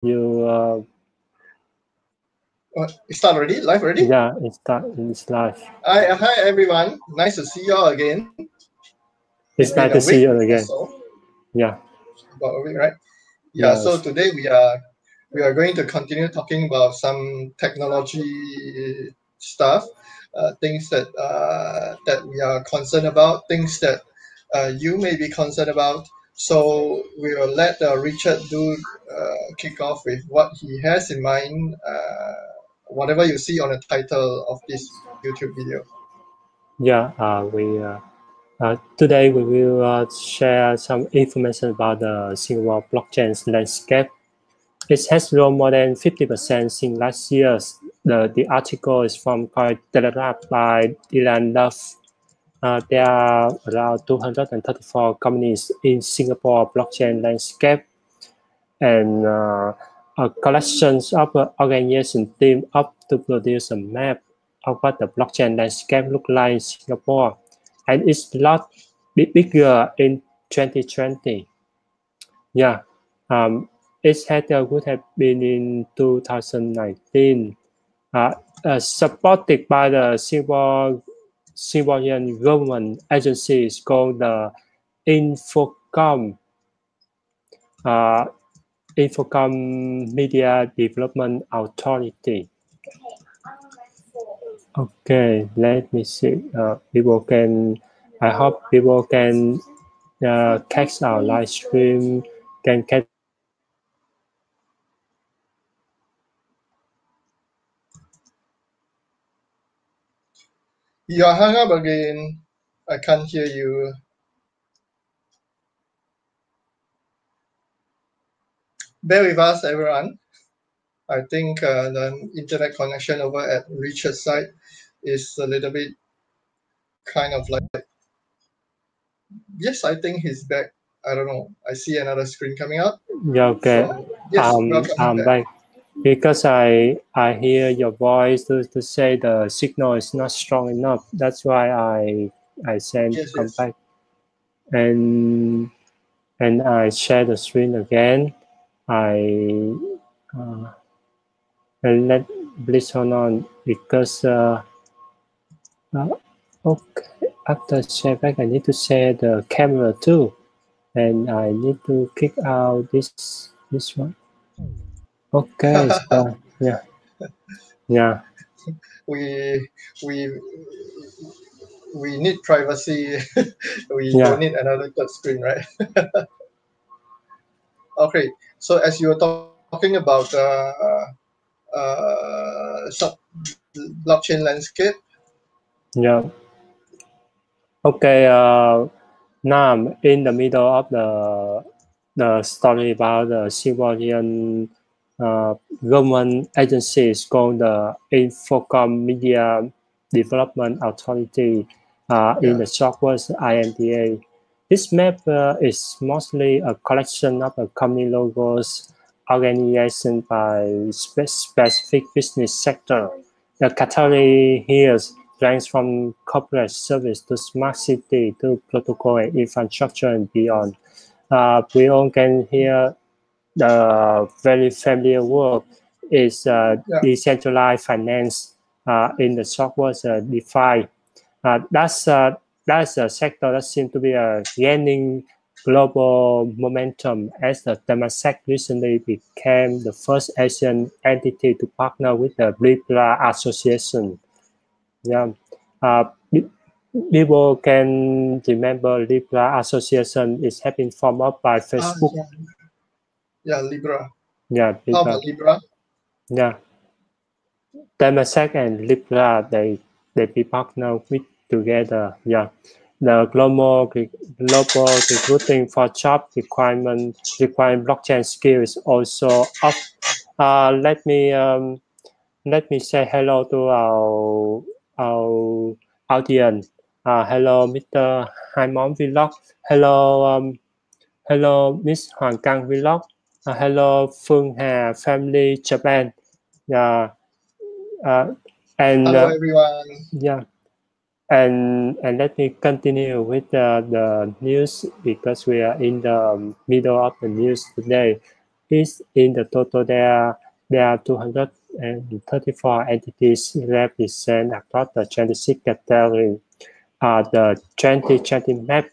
You start already? Live already? Yeah, it's live. Hi everyone. Nice to see you all again. It's nice to see you again. Yeah. About a week, right? Yeah. Yes. So today we are going to continue talking about some technology stuff, things that we are concerned about, things that you may be concerned about. So we will let Richard kick off with what he has in mind. Whatever you see on the title of this YouTube video. Yeah. Today we will share some information about the Singapore blockchain landscape. It has grown more than 50% since last year. The article is from Techtalk by Dylan Love. There are around 234 companies in Singapore blockchain landscape, and a collection of organization team up to produce a map of what the blockchain landscape look like in Singapore, and it's a lot bigger in 2020. Yeah, it would have been in 2019, supported by the Singaporean government agencies called the Infocomm Media Development Authority. Okay, let me see. I hope people can catch our live stream, can catch. You are hung up again. I can't hear you. Bear with us, everyone. I think the internet connection over at Richard's side is a little bit kind of like. Yes, I think he's back. I don't know. I see another screen coming up. Yeah, okay. So, yes, welcome back. Because I hear your voice to say the signal is not strong enough. That's why I send come back. And I share the screen again. And please hold on because okay, after share back I need to share the camera too, and I need to kick out this one. Okay, so yeah. We need privacy. We don't need another third screen, right? Okay, so as you were talking about blockchain landscape. Yeah. Okay. Now I'm in the middle of the story about the Singaporean government agencies called the Infocomm Media Development Authority, in the short word IMDA. This map is mostly a collection of company logos organized by specific business sector. The category here ranks from corporate service to smart city to protocol and infrastructure and beyond. We all can hear the very familiar word is decentralized finance, in the short words DeFi. That's a sector that seems to be gaining global momentum as the Temasek recently became the first Asian entity to partner with the Libra Association. Yeah, people can remember Libra Association is having formed up by Facebook. Yeah, Libra. Yeah, Libra. How about Libra? Yeah, Temasek and Libra, they be partner with together. Yeah, the global recruiting for job requiring blockchain skills also up. Let me say hello to our audience. Hello, Mr. Haimon Vlog. Hello, Miss Hoàng Cang Vlog. Hello, Phương Hà Family Japan. Yeah. Hello, everyone. Yeah. And let me continue with the news because we are in the middle of the news today. is in the total there are 234 entities represent across the 26 categories. The 2020 map.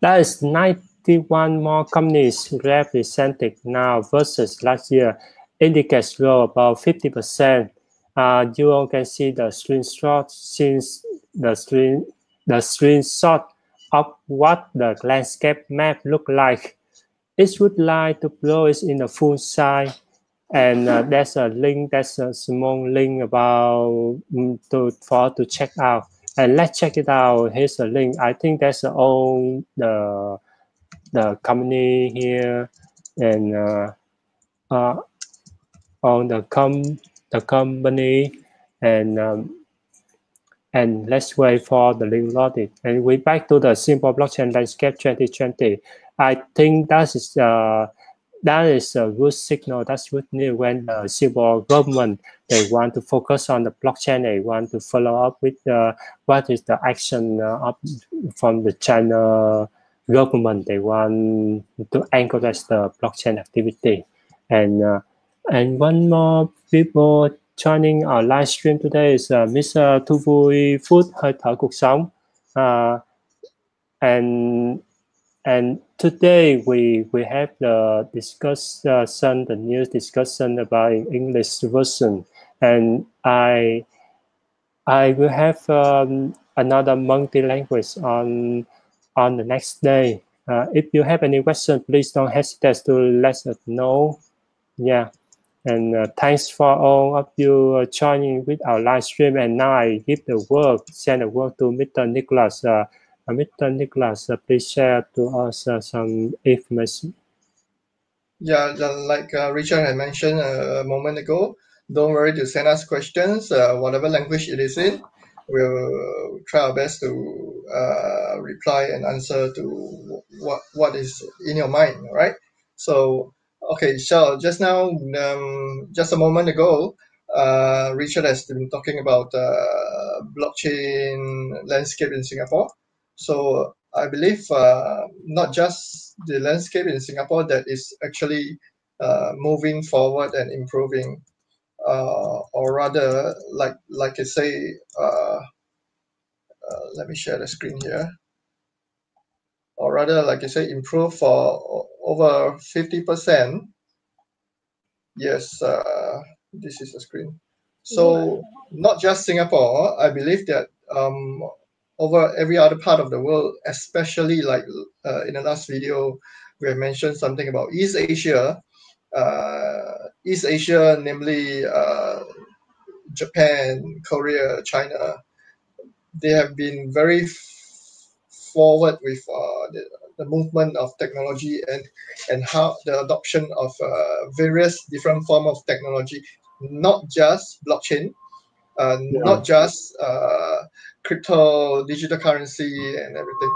That is 91 more companies represented now versus last year. Indicates growth about 50%. You all can see the screenshot since the screenshot of what the landscape map look like. It would like to blow it in the full size, and there's a link. There's a small link about to check out. And let's check it out. Here's a link. I think that's all the company here, and on the company, and let's wait for the link loaded. And we back to the Singapore blockchain landscape 2020. I think that is a good signal. That's good news when the Singapore government, they want to focus on the blockchain. They want to follow up with what is the action from the China government. They want to encourage the blockchain activity. And one more people joining our live stream today is Mr. Thu Vui Phút Hơi Thở Cuộc Sống. And today we have the discussion, the news discussion about English version, and I will have another multi-language on the next day. If you have any question, please don't hesitate to let us know. Yeah, and thanks for all of you joining with our live stream. And now I give the word, send the word to Mr. Nicholas. Mr. Nicholas, please share to us some information. Yeah, like Richard had mentioned a moment ago, don't worry to send us questions, whatever language it is in. We'll try our best to reply and answer to what is in your mind, right? So, okay, so just now, just a moment ago, Richard has been talking about blockchain landscape in Singapore. So I believe not just the landscape in Singapore that is actually moving forward and improving, or rather, like I say, let me share the screen here. Or rather, like I say, improve for over 50%. Yes, this is the screen. So not just Singapore, I believe that over every other part of the world, especially like in the last video, we have mentioned something about East Asia. East Asia, namely Japan, Korea, China, they have been very forward with the movement of technology and how the adoption of various different form of technology, not just blockchain, not just crypto, digital currency and everything,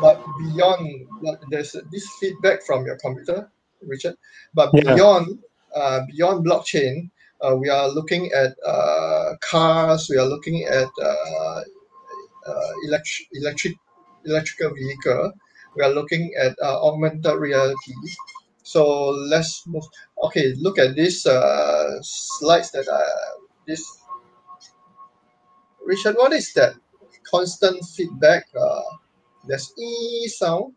but beyond. There's this feedback from your computer, Richard, but beyond blockchain, we are looking at cars, we are looking at electrical vehicle, we are looking at augmented reality. So let's move. Okay, look at these slides that this. Richard, what is that constant feedback? There's sound.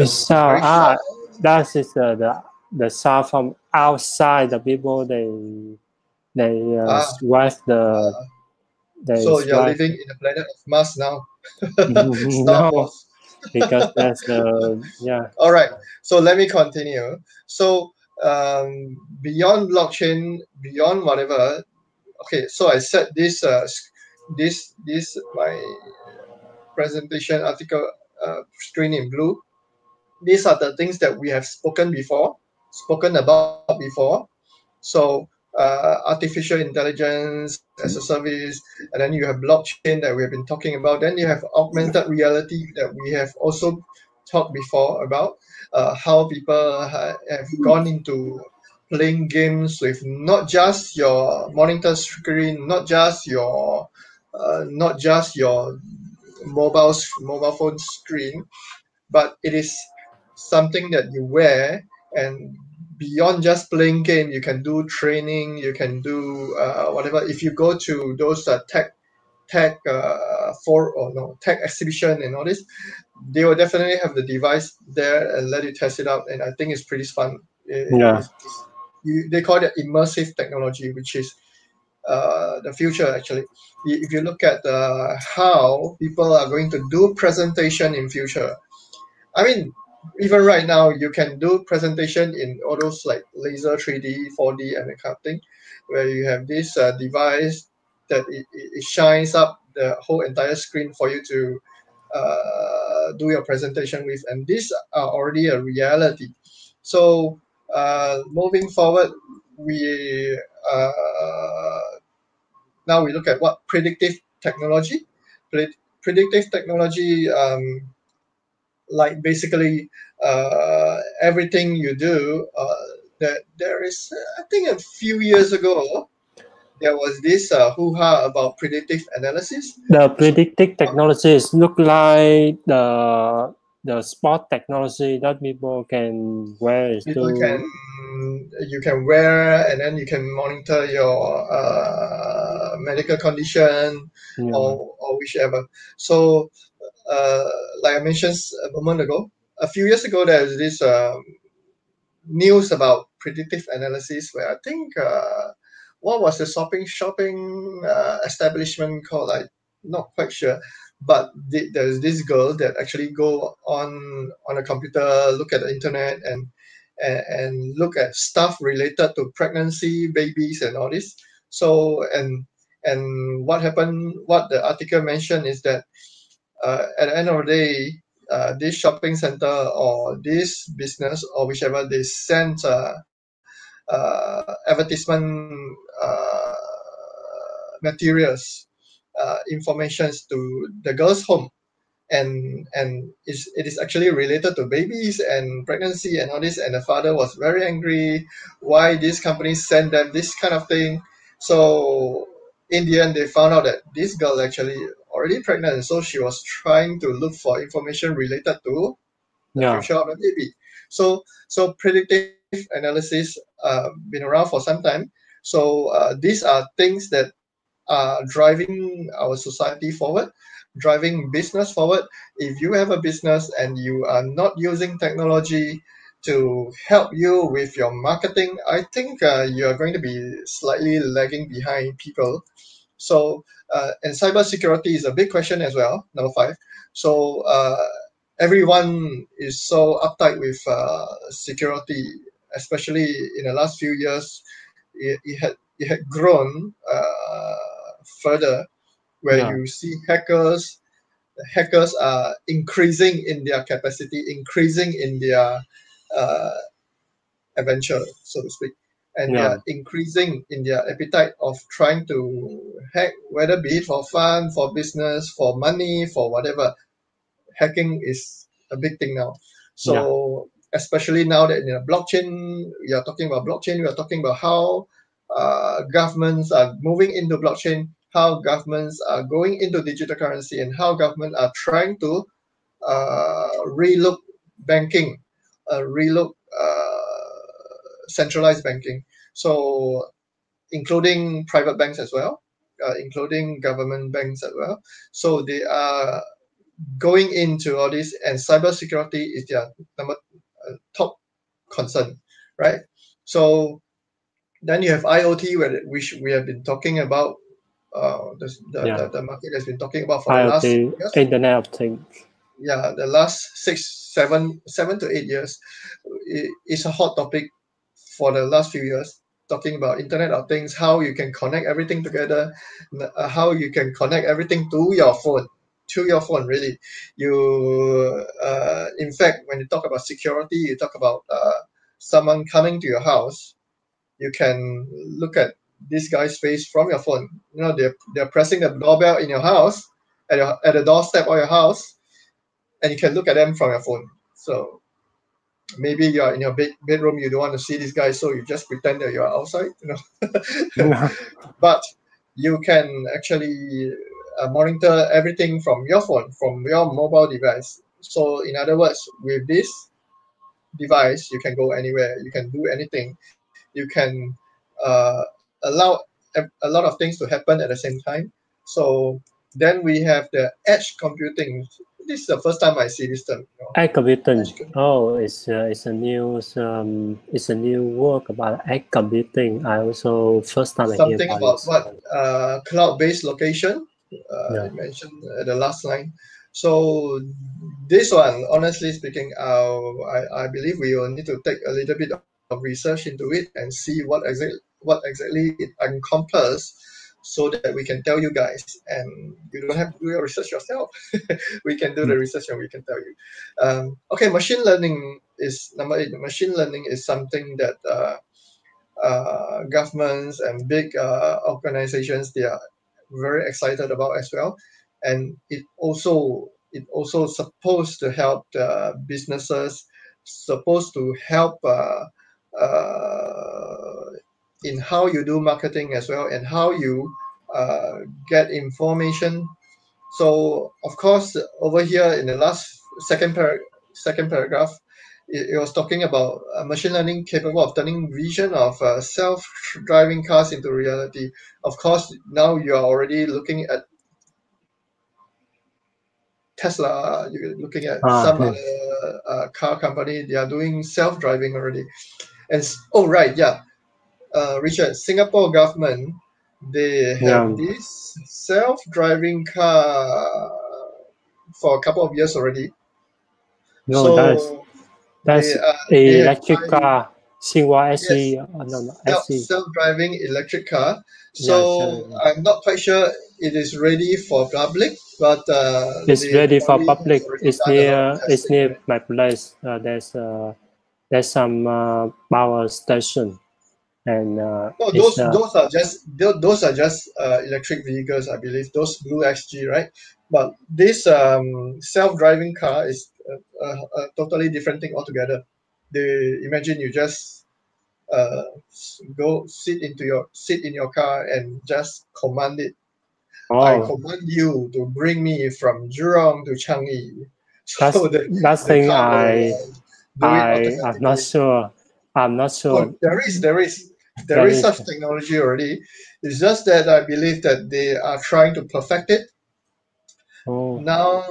Sound. That is the sound from outside. The people they swipe the. So you're living in a planet of Mars now. No, because that's yeah. All right. So let me continue. So beyond blockchain, beyond whatever. Okay. So I set this my presentation article screen in blue. These are the things that we have spoken about before. So artificial intelligence as a service, and then you have blockchain that we have been talking about. Then you have augmented reality that we have also talked before about how people have gone into playing games with not just your monitor screen, not just your mobile phone screen, but it is something that you wear and beyond just playing game, you can do training, you can do whatever. If you go to those tech exhibition and all this, they will definitely have the device there and let you test it out, and I think it's pretty fun. They call it immersive technology, which is the future actually. If you look at how people are going to do presentation in future, I mean, even right now you can do presentation in all those like laser 3D, 4D, and that kind of thing, where you have this device that it shines up the whole entire screen for you to do your presentation with, and these are already a reality. So moving forward, we now we look at what predictive technology. Predictive technology, like basically everything you do. That there is, I think, a few years ago, there was this hoo-ha about predictive analysis. The predictive technologies look like the sport technology that people can wear You can wear, and then you can monitor your medical condition or whichever. So like I mentioned a moment ago, a few years ago, there was this news about predictive analysis where I think what was the shopping establishment called? I'm not quite sure, but there's this girl that actually go on a computer, look at the internet, and look at stuff related to pregnancy, babies, and all this. So and what happened? What the article mentioned is that at the end of the day, this shopping center or this business or whichever, they send advertisement materials, informations to the girl's home, and it is actually related to babies and pregnancy and all this, and the father was very angry why these companies send them this kind of thing. So in the end, they found out that this girl actually already pregnant, so she was trying to look for information related to the future of the baby. So predictive analysis been around for some time. So these are things that are driving our society forward, driving business forward. If you have a business and you are not using technology to help you with your marketing, I think you are going to be slightly lagging behind people. So and cybersecurity is a big question as well. Number 5. So everyone is so uptight with security, especially in the last few years. It had grown further, where you see hackers are increasing in their capacity, increasing in their adventure, so to speak, and they are increasing in their appetite of trying to hack, whether be it for fun, for business, for money, for whatever. Hacking is a big thing now. So especially now that in a blockchain, we are talking about blockchain, we are talking about how governments are moving into blockchain, how governments are going into digital currency, and how governments are trying to relook banking, relook centralized banking. So including private banks as well, including government banks as well. So they are going into all this, and cybersecurity is their top concern, right? So then you have IoT, which we have been talking about. The market has been talking about for IoT, the last years. Internet of Things. Yeah, the last 7 to 8 years, it's a hot topic for the last few years. Talking about Internet of Things, how you can connect everything together, how you can connect everything to your phone. Really. You in fact, when you talk about security, you talk about someone coming to your house, you can look at this guy's face from your phone. You know, they're pressing the doorbell in your house, at the doorstep of your house, and you can look at them from your phone. So maybe you're in your bedroom, you don't want to see this guy, so you just pretend that you're outside, But you can actually monitor everything from your phone, from your mobile device. So in other words, with this, device, you can go anywhere, you can do anything, you can allow a lot of things to happen at the same time. So then we have the edge computing. This is the first time I see this term. Edge computing. Oh, it's a new work about edge computing. I also first time I hear something about what cloud-based location. Yeah. You mentioned the last line. So this one, honestly speaking, I believe we will need to take a little bit of research into it and see what exactly it encompasses, so that we can tell you guys, and you don't have to do your research yourself. We can do the research and we can tell you. Okay, machine learning is number 8. Machine learning is something that governments and big organizations, they are very excited about as well, and it also supposed to help the businesses, supposed to help in how you do marketing as well, and how you get information. So of course, over here in the last second paragraph, it was talking about machine learning capable of turning vision of self-driving cars into reality. Of course, now you are already looking at Tesla. You're looking at some other car company. They are doing self-driving already. And oh right, yeah, Richard, Singapore government, they have this self-driving car for a couple of years already. No, so that's they have electric car. SC, self-driving electric car. So I'm not quite sure it is ready for public, but it's ready for public. It's near right? my place. There's some power station, and No, those are just electric vehicles, I believe. Those Blue XG, right? But this self-driving car is a totally different thing altogether. Imagine you just go sit in your car and just command it. I command you to bring me from Jurong to Changi. So that's the thing car will do it automatically. I'm not sure. Oh, there is such technology already. It's just that I believe that they are trying to perfect it. Now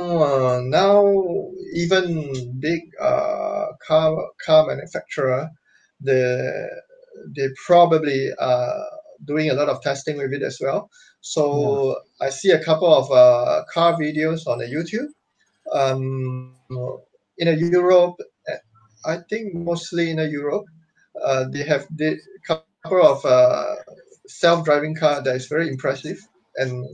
even big car manufacturer, they probably are doing a lot of testing with it as well. So I see a couple of car videos on the YouTube. In Europe, I think mostly in Europe, they have the couple of self-driving car that is very impressive, and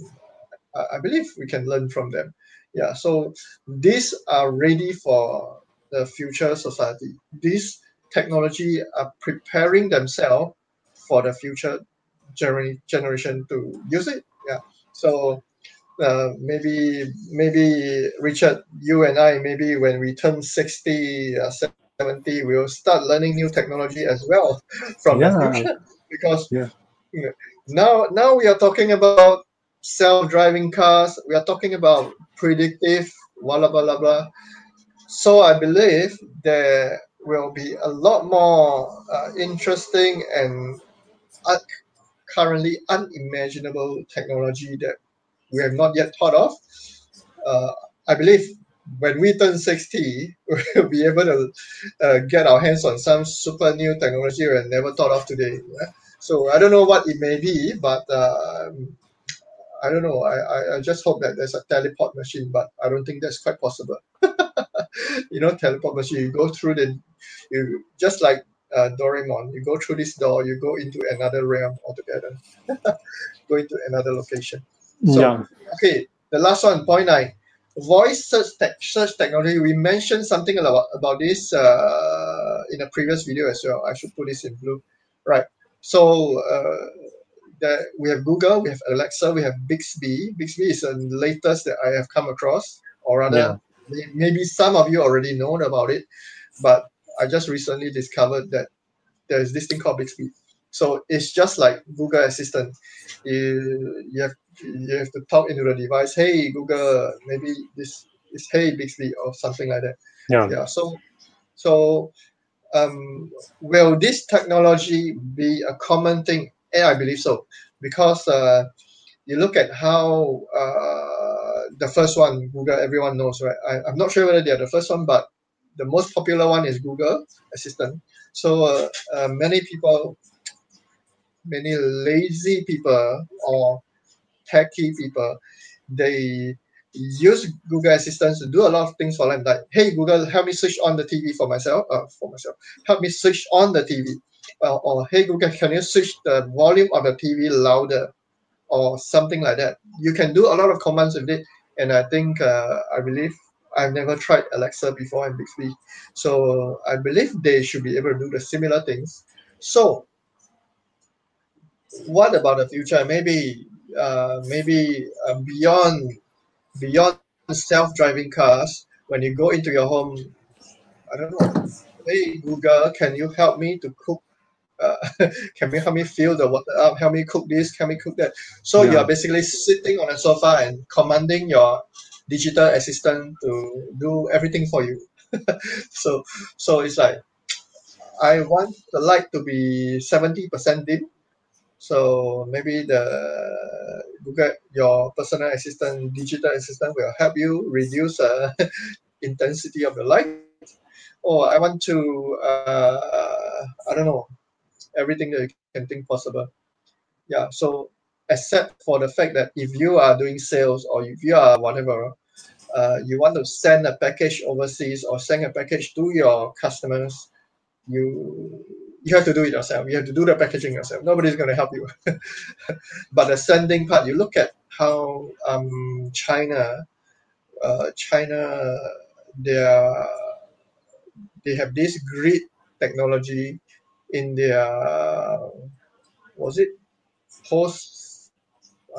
I believe we can learn from them. Yeah, so these are ready for the future society. These technology are preparing themselves for the future generation to use it. Yeah, so maybe Richard, you and I, maybe when we turn 60, 70, we'll start learning new technology as well from the future, because now we are talking about self-driving cars. We are talking about predictive, blah blah blah blah. So I believe there will be a lot more interesting and currently unimaginable technology that we have not yet thought of. I believe when we turn 60, we'll be able to get our hands on some super new technology we never thought of today. Yeah? So I don't know what it may be, but I don't know. I just hope that there's a teleport machine, but I don't think that's quite possible. Teleport machine, you go through you just like Doraemon, you go through this door, you go into another realm altogether, go into another location. So, okay, the last one, point 9. Voice search technology. We mentioned something about this in a previous video as well. I should put this in blue. Right. So we have Google, we have Alexa, we have Bixby. Bixby is the latest that I have come across, or rather, maybe some of you already know about it, but I just recently discovered that there's this thing called Bixby. So it's just like Google Assistant. You have to talk into the device. Hey Google, maybe this is Hey Bixby or something like that. Yeah. So will this technology be a common thing? I believe so, because you look at how the first one, Google, everyone knows, right? I'm not sure whether they're the first one, but the most popular one is Google Assistant. So many people, many lazy people or techie people, they use Google Assistant to do a lot of things for them. Like, hey Google, help me switch on the TV for myself. Help me switch on the TV. Or hey Google, can you switch the volume of the TV louder, or something like that. You can do a lot of commands with it, and I think I believe I've never tried Alexa before and Bixby, so I believe they should be able to do the similar things. So what about the future? Maybe beyond self-driving cars. When you go into your home, I don't know, hey Google, can you help me to cook? Can you help me fill the water up? Help me cook this, can me cook that? So you're basically sitting on a sofa and commanding your digital assistant to do everything for you. So it's like, I want the light to be 70% dim. So maybe Google, your personal assistant, digital assistant, will help you reduce intensity of the light. Or I want to, I don't know, everything that you can think possible. Yeah. So except for the fact that if you are doing sales, or if you are whatever, you want to send a package overseas or send a package to your customers, you have to do it yourself. You have to do the packaging yourself. Nobody's going to help you. But the sending part, you look at how China, they have this grid technology in their, was it post,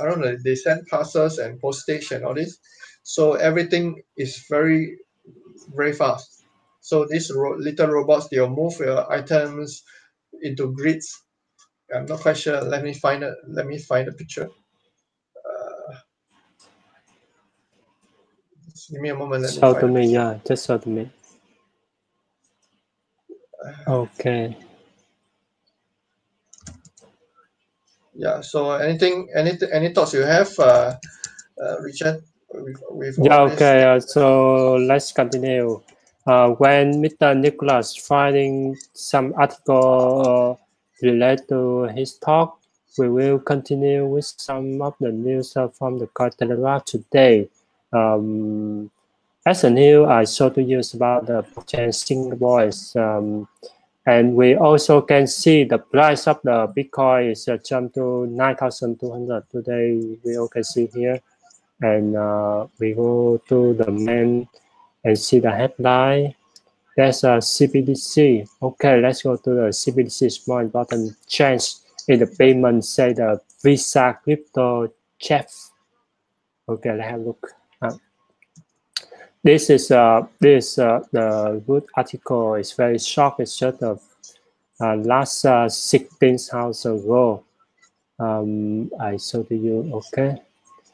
I don't know, they send parcels and postage and all this. So everything is very, very fast. So these little robots, they'll move your items into grids. I'm not quite sure. Let me find a picture. Just give me a moment. Let me Show find to a me, picture. yeah, just show to me. Okay. Yeah. So any thoughts you have, Richard? With Yeah, all this? okay, so let's continue. When Mr. Nicholas finding some article related to his talk, we will continue with some of the news from the Telegraph today. As a new, I showed to you about the blockchain Singapore, and we also can see the price of the Bitcoin is jumped to 9,200 today. We all can see here. And we go to the main and see the headline. There's a CBDC. Okay, let's go to the CBDC. It's more important change in the payment, say the Visa crypto check. Okay, let's have a look. This is the good article. It's very short. It's just last 16 hours ago. I show to you. Okay.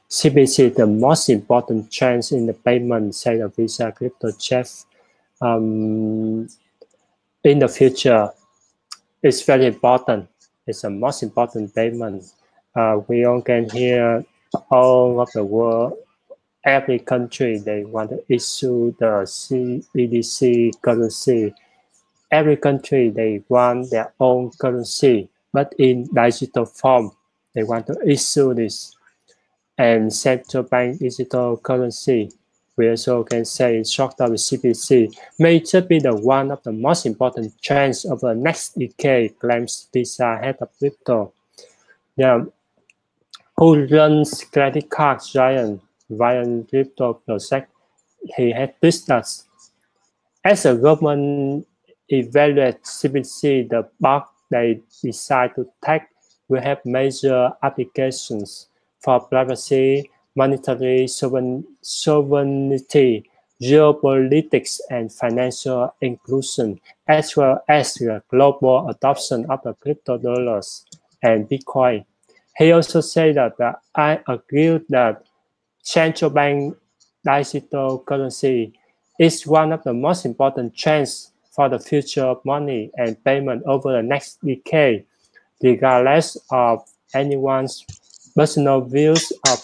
CBDC, the most important change in the payment, say the Visa crypto check, in the future, it's very important. It's the most important payment. We all can hear all of the world, every country, they want to issue the CBDC currency. Every country, they want their own currency, but in digital form. They want to issue this. And central bank digital currency, we also can say short-term CBDC, may just be the one of the most important trends of the next decade, claims Visa head of crypto. Yeah, who runs credit card giant Ryan Crypto Project? He had this that as a government evaluates CBDC, the path they decide to take will have major applications for privacy, monetary sovereignty, geopolitics, and financial inclusion, as well as the global adoption of the crypto dollars and Bitcoin. He also said that I agree that central bank digital currency is one of the most important trends for the future of money and payment over the next decade, regardless of anyone's personal views of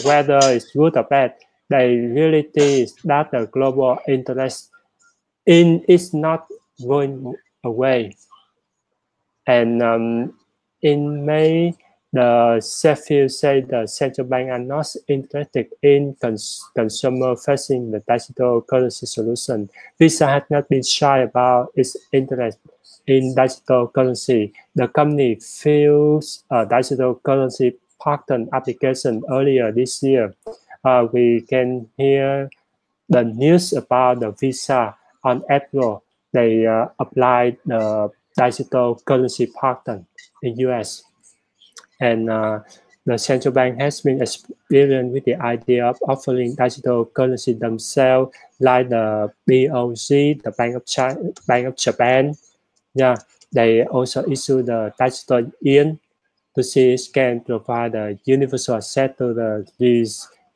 whether it's good or bad. The reality is that the global interest is not going away. And in May, the Sheffield said the central bank are not interested in consumer-facing the digital currency solution. Visa has not been shy about its interest in digital currency. The company filed a digital currency patent application earlier this year. We can hear the news about the Visa on April. They applied the digital currency patent in US. And the central bank has been experienced with the idea of offering digital currency themselves, like the BOC, the Bank of Japan. Yeah, they also issue the digital yen to see it can provide a universal access to the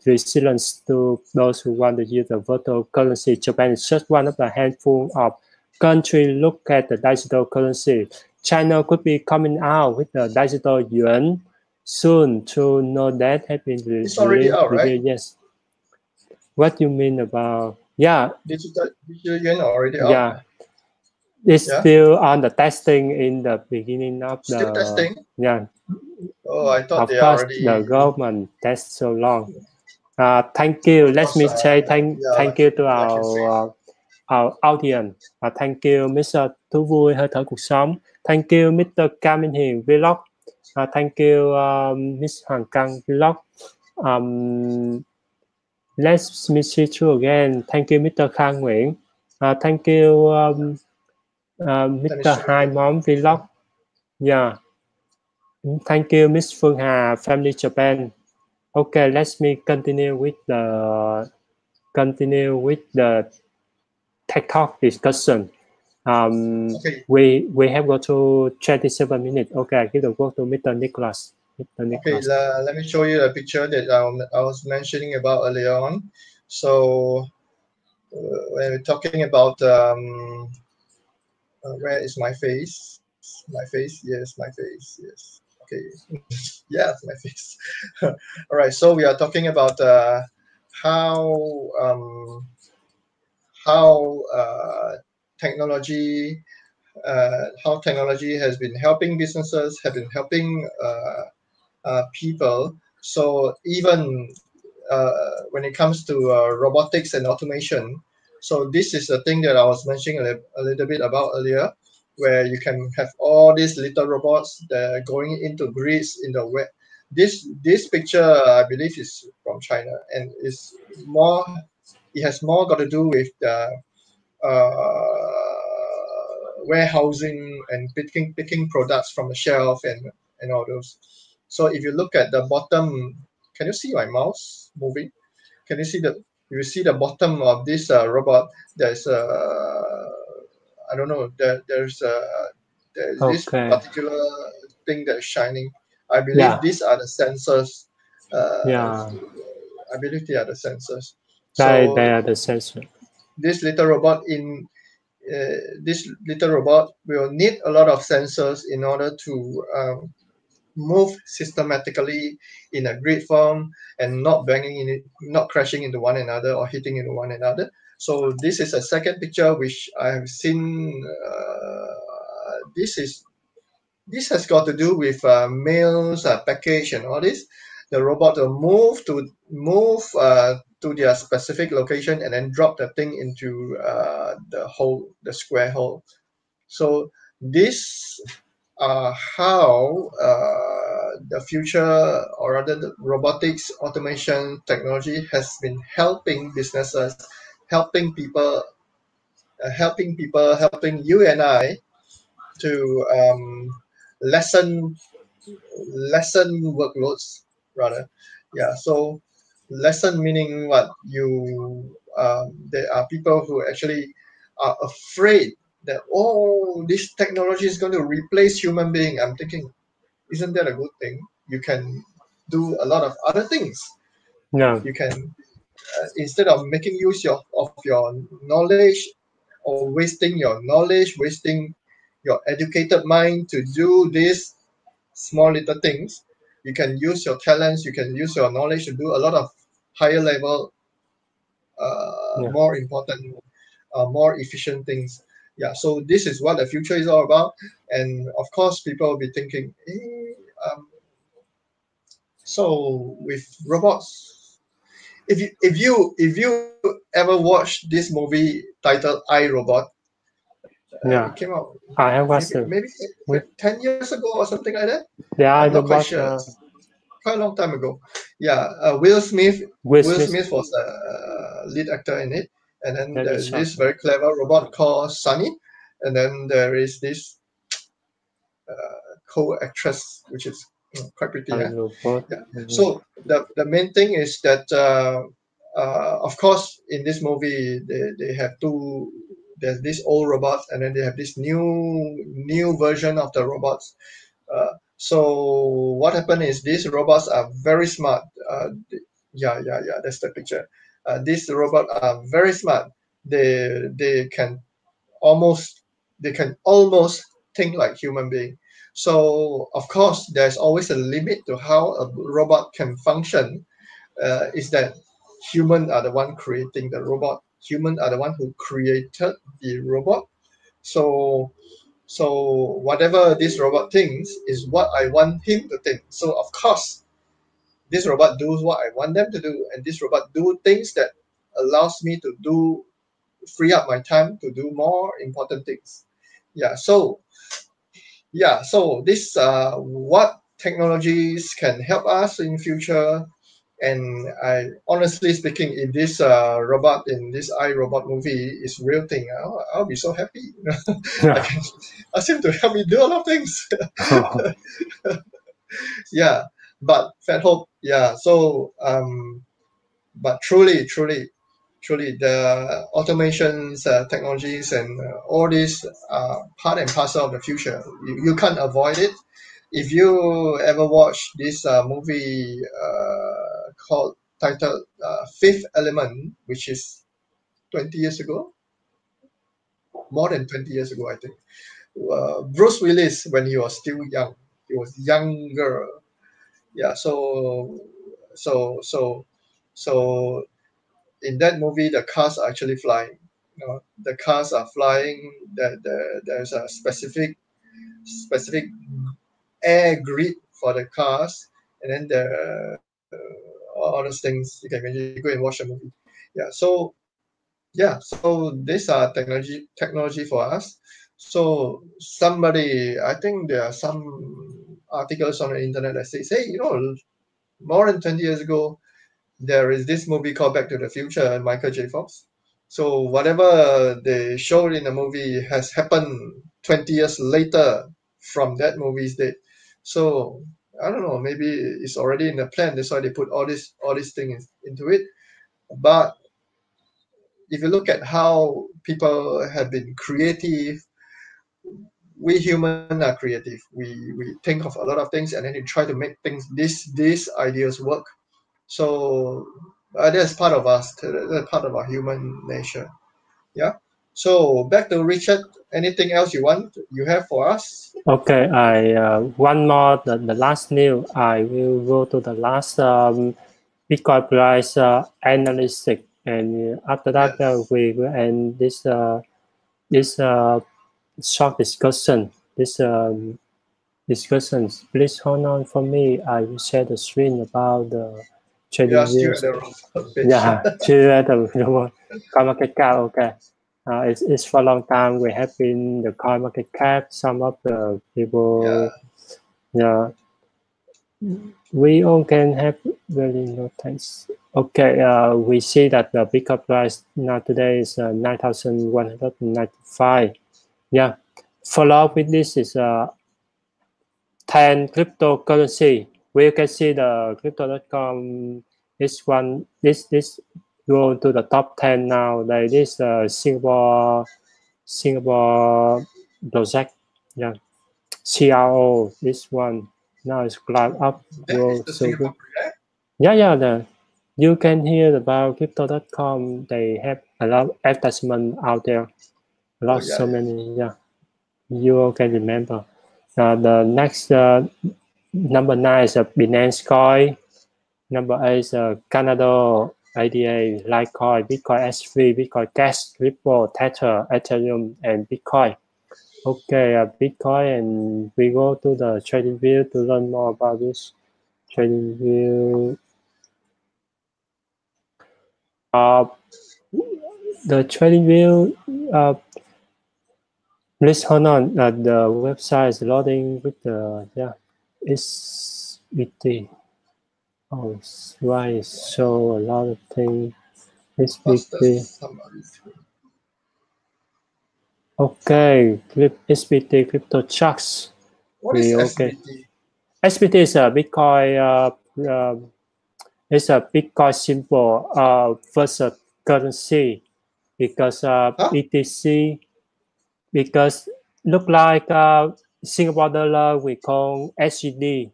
resilience to those who want to use the virtual currency. Japan is just one of the handful of countries look at the digital currency. China could be coming out with the digital yuan soon. To know that has been It's already out, right? Yes. What you mean about digital yuan already out? Yeah. It's still on the testing in the beginning of the still testing. Yeah. Oh, I thought of they course, already. the government tests so long. Thank you. Let me say thank you to our audience. Thank you, Mr. Thú Vui Hơi Thở Cuộc Sống. Thank you, Mr. Cam Minh Hiền Vlog. Thank you, Miss Hoàng Căng Vlog. Let's meet you again. Thank you, Mr. Khang Nguyễn. Thank you, Mr. Hai Mom Vlog. Yeah. Thank you, Miss Phương Hà, Family Japan. Okay, let me continue with the Techtalk discussion. Okay. We have got to 27 minutes. Okay, I give the word to Mr. Nicholas. Okay, let me show you a picture that I was mentioning about earlier on. So when we're talking about where is my face? My face, yes, my face, yes. Okay, yes, my face. All right, so we are talking about how technology has been helping businesses, have been helping people. So even when it comes to robotics and automation, so this is the thing that I was mentioning a little bit about earlier, where you can have all these little robots that are going into grids in the web. This picture, I believe, is from China, and it has more got to do with the warehousing and picking products from the shelf and all those. So if you look at the bottom, can you see my mouse moving? Can you see the bottom of this robot? There's I don't know. There's this particular thing that's shining. I believe these are the sensors. I believe they are the sensors. So they are the sensors. This little robot will need a lot of sensors in order to move systematically in a grid form and not crashing into one another or hitting into one another. So this is a second picture which I have seen. This has got to do with mails, package, and all this. The robot will move to their specific location and then drop the thing into the square hole. So this how the future, or rather the robotics automation technology has been helping businesses, helping people, helping you and I to lessen workloads rather. Yeah, so lessen meaning what? There are people who actually are afraid that this technology is going to replace human being. I'm thinking, isn't that a good thing? You can do a lot of other things. Yeah. You can instead of making use of your knowledge, or wasting your knowledge, wasting your educated mind to do these small little things. You can use your talents, you can use your knowledge to do a lot of higher level, more important, more efficient things. Yeah, so this is what the future is all about. And of course, people will be thinking, so with robots, if you ever watched this movie titled I, Robot, it came out I have watched maybe 10 years ago or something like that. Yeah, I'm not quite sure. Quite a long time ago. Yeah, Will Smith was the lead actor in it, and then there's this very clever robot called Sunny, and then there is this co-actress which is quite pretty. Yeah. So the main thing is that of course in this movie they have there's this old robot, and then they have this new version of the robots. So what happened is these robots are very smart. Yeah, that's the picture. These robots are very smart. They can almost think like human being. So of course there's always a limit to how a robot can function. Is that humans are the one creating the robot. Humans are the one who created the robot. So whatever this robot thinks is what I want him to think. So of course, this robot does what I want them to do, and this robot do things that allows me to free up my time to do more important things. Yeah. So this what technologies can help us in future. And I honestly speaking, if this robot in this iRobot movie is real thing, I'll be so happy. I can ask him to help me do a lot of things. Yeah, but Fat Hope, yeah. So but truly the automations, technologies, and all these are part and parcel of the future. You can't avoid it. If you ever watch this movie titled Fifth Element, which is 20 years ago, more than 20 years ago, I think. Bruce Willis, when he was still young, he was younger. Yeah, so in that movie, the cars are actually flying. The cars are flying. There's a specific air grid for the cars, and then all those things you can imagine. You go and watch a movie. Yeah. So these are technology for us. So I think there are some articles on the internet that says, hey, more than 20 years ago, there is this movie called Back to the Future and Michael J. Fox. So whatever they showed in the movie has happened 20 years later from that movie's date. So I don't know, maybe it's already in the plan. That's why they put all these things into it. But if you look at how people have been creative, we humans are creative. We think of a lot of things, and then we try to make these ideas work. So that's part of us. That's part of our human nature. Yeah. So back to Richard. Anything else you have for us? Okay. One more. The last news. I will go to the last Bitcoin price analysis, and after that we will end this short discussion. Discussions. Please hold on for me. I will share the screen about the trading views. Yeah, still at the coin market cap. Okay. It's for a long time. We have been the coin market cap. Some of the people, yeah, we all can have really no thanks. Okay, we see that the Bitcoin price now today is 9,195. Yeah, follow up with this is 10 cryptocurrency. We can see the crypto.com. This go to the top 10 now. Like this Singapore project. Yeah, CRO. This one now is climb up. Go so good. Yeah. You can hear about crypto.com. They have a lot of advertisement out there. So many. Yeah, you all can remember. The next number 9 is Binance Coin. Number 8 is Canada IDA, Litecoin, Bitcoin SV, Bitcoin Cash, Ripple, Tether, Ethereum, and Bitcoin. Okay, Bitcoin, and we go to the trading view to learn more about this trading view. The trading view, please hold on. The website is loading with the SBT. Oh, why show a lot of things. SBT. Okay, SBT crypto charts. What is SBT? SBT is a Bitcoin. It's a Bitcoin symbol versus currency because BTC, because look like Singapore dollar we call SGD,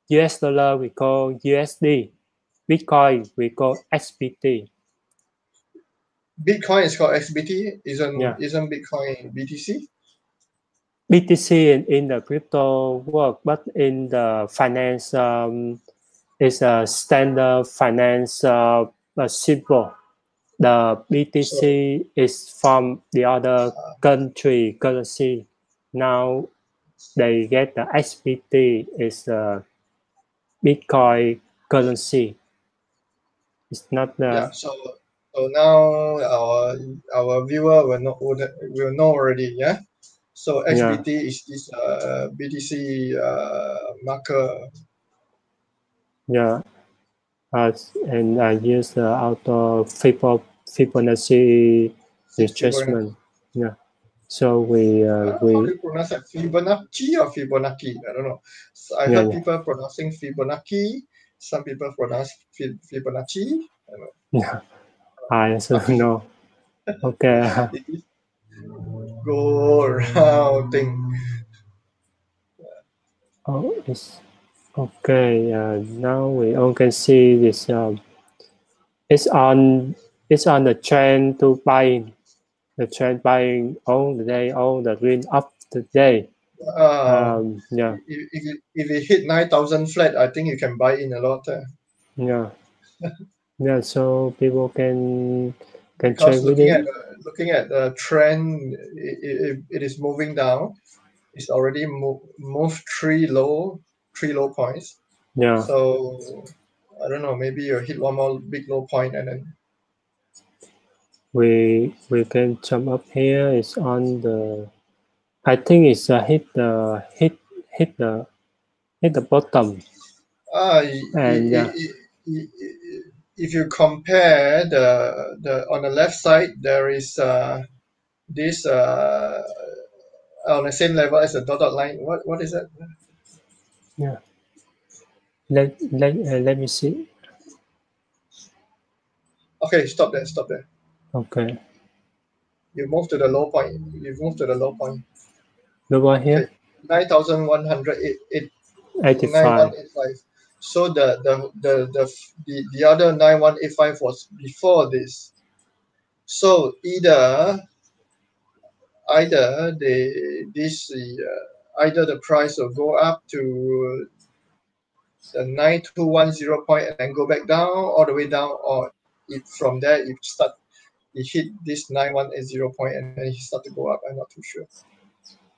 US dollar we call USD, Bitcoin we call XBT. Bitcoin is called XBT. Isn't Bitcoin BTC? BTC in the crypto world, but in the finance, it's a standard finance symbol. The BTC is from the other country currency. Now they get the XBT is a Bitcoin currency. It's not the So now our viewer will know already. Yeah. So XBT is this BTC marker. Yeah. And I use the auto Fibonacci retracement. Yeah. So how do you pronounce that? Fibonacci or Fibonacci? I don't know. So I heard people pronouncing Fibonacci. Some people pronounce Fibonacci. I don't know. Yeah. I also know. Okay. Go around thing. Oh, it's okay. Now we all can see this. It's on the trend to buying. The trend buying all the day, all the green up the day. Yeah. If it hit 9,000 flat, I think you can buy in a lot. Yeah. Yeah. So people can because trade with it. Looking at the trend, it is moving down. It's already moved three low points. Yeah. So I don't know. Maybe you hit one more big low point and then we can jump up here. It's on the. I think it's hit the bottom. And if you compare the on the left side, there is this on the same level as the dotted line. What is that? Yeah. Let me see. Okay, stop there. Okay. You move to the low point. The one here. Okay. 9,185. 9185. So the other 9185 was before this. So either the price will go up to the 9210 point and then go back down all the way down, or from there it hit this 9180 point and then it start to go up. I'm not too sure,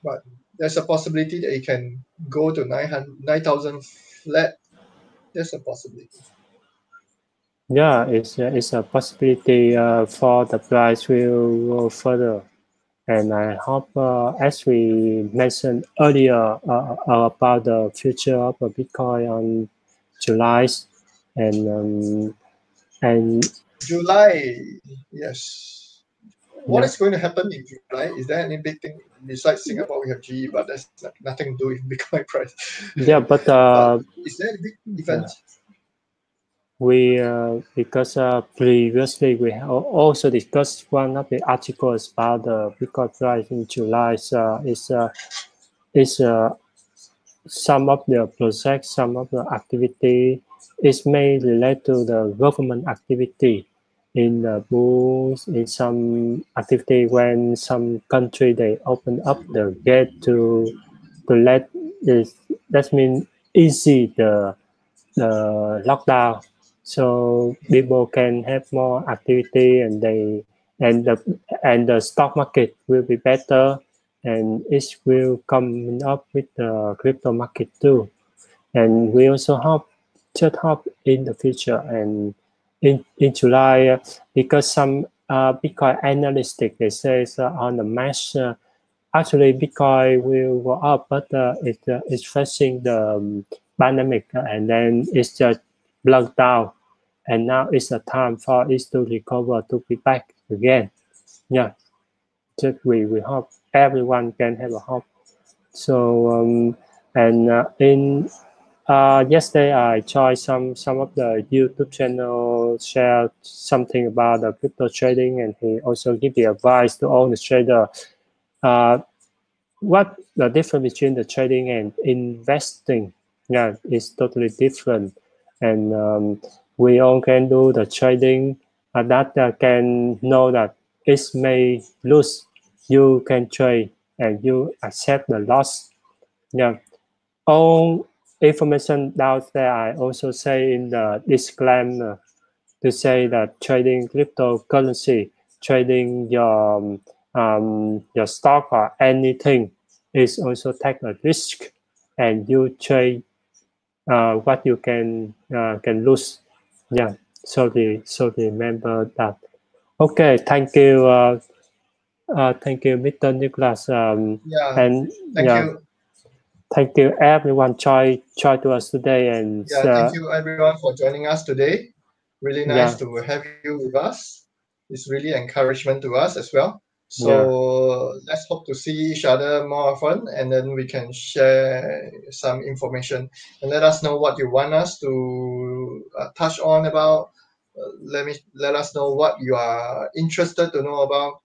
but there's a possibility that it can go to 9,000 flat. There's a possibility. Yeah, it's a possibility for the price will go further, and I hope as we mentioned earlier about the future of Bitcoin on July, and July, yes. What is going to happen in July? Is there any big thing besides Singapore? We have GE, but that's nothing to do with Bitcoin price. Yeah, but is there a big event? We because previously we also discussed one of the articles about the Bitcoin price in July. Is some of the projects, some of the activity is may relate to the government activity, in the boost in some activity when some country they open up the gate to let this, that means easy the lockdown, so people can have more activity and they and the stock market will be better, and it will come up with the crypto market too. And we also hope in the future, and in July, because some Bitcoin analysts they say on the mass actually Bitcoin will go up, but it's facing the pandemic, and then it's just blocked down, and now it's the time for it to recover to be back again. Yeah, just we hope everyone can have a hope. So and in yesterday I joined some of the YouTube channel share something about the crypto trading, and he also give the advice to all the trader. What the difference between the trading and investing? Yeah, it's totally different, and we all can do the trading that can know that it may lose. You can trade and you accept the loss. Yeah, all information down there. I also say in the disclaimer to say that trading cryptocurrency, trading your stock or anything is also take a risk, and you trade what you can lose. Yeah, so remember that. Okay, thank you, Mr. Nicholas. Yeah, And thank yeah, you. thank you everyone join to us today, and Yeah, thank you everyone for joining us today. Really nice yeah, to have you with us. It's really encouragement to us as well. yeah, So let's hope to see each other more often, and then we can share some information and let us know what you want us to touch on about. Let us know what you are interested to know about,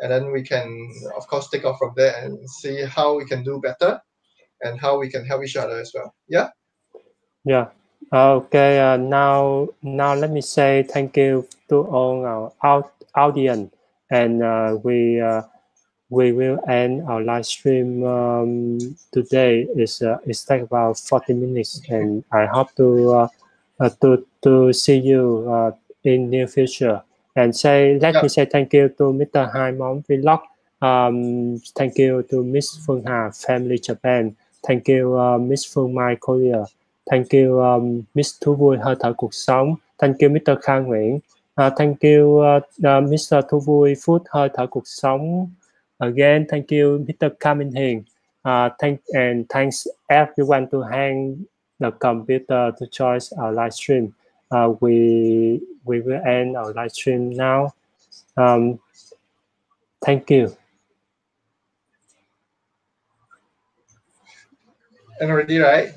and then we can, of course, take off from there and see how we can do better and how we can help each other as well. Yeah. yeah. Okay, now let me say thank you to all our audience, and we will end our live stream today. It's take about 40 minutes, and I hope to see you in near future. And let me say thank you to Mr. Hai Mom Vlog. Thank you to Miss Phương Hà Family Japan. Thank you Miss Phương Mai Korea. Thank you Miss Thú Vui Hơi Thở Cuộc Sống. Thank you Mr. Khang Nguyễn. Thank you Mr. Thú Vui Food Hơi Thở Cuộc Sống. Again, thank you Mr. Kamin Hiền. Thanks everyone to hang the computer to join our live stream. We will end our live stream now. Thank you. And already, right?